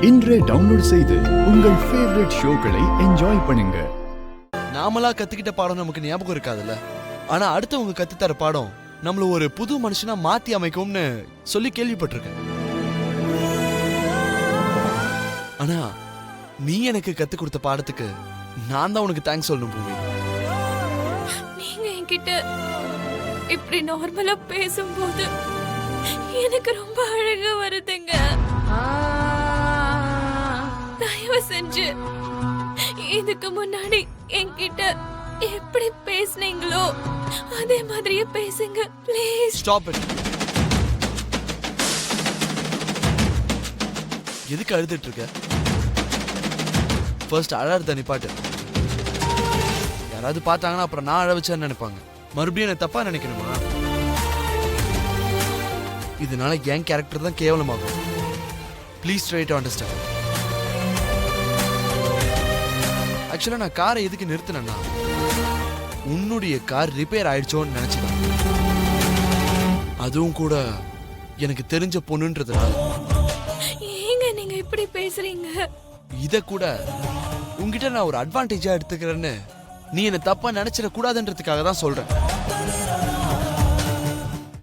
இன்றே டவுன்லோட் செய்து உங்கள் ஃபேவரட் ஷோக்களை என்ஜாய் பண்ணுங்க. நாமளா கத்துக்கிட்ட பாடம் நமக்கு ஞாபகம் இருக்காதுல்ல, ஆனா அடுத்தவங்க கத்துத்தர பாடம் நம்மள ஒரு புது மனுஷனா மாத்தி அமைக்கும்னு சொல்லி கேள்விப்பட்டிருக்கேன். ஆனா நீ எனக்கு கத்து கொடுத்த பாடத்துக்கு நான் தான் உனக்கு தேங்க்ஸ் சொல்லணும் பூமி. நீங்க என்கிட்ட இப்படி நார்மலா பேசும்போது எனக்கு ரொம்ப அழகா வருதுங்க. தயவு செஞ்சு இதுக்கு முன்னாடி என்கிட்ட எப்படி பேசுனீங்களோ அதே மாதிரியே பேசுங்க ப்ளீஸ். Stop it. எதுக்கு அழுதுட்டு இருக்க? ஃபர்ஸ்ட் அழறத நிப்பாட்டு. யாராவது பார்த்தாங்கன்னா அப்புறம் நான் அழ வச்சேன்னு நினைப்பாங்க. மறுபடியும் என்ன தப்பா நினைக்கணுமா? இதனால என் கேரக்டர் தான் கேவலமாகும். Please try to understand. ஆக்சுவலா நான் காரை எதுக்கு நிறுத்தினேன்னா உன்னுடைய கார் ரிப்பேர் ஆயிடுச்சோன்னு நினைச்சேன். அதுவும் கூட எனக்கு தெரிஞ்ச பொண்ணுன்றதுனால. ஏங்க நீங்க இப்படி பேசுறீங்க? இத கூட உன்கிட்ட நான் ஒரு அட்வான்டேஜா எடுத்துக்கிறேன்னு நீ என்ன தப்பா நினைச்சிட கூடாதுன்றதுக்காக தான் சொல்றேன்.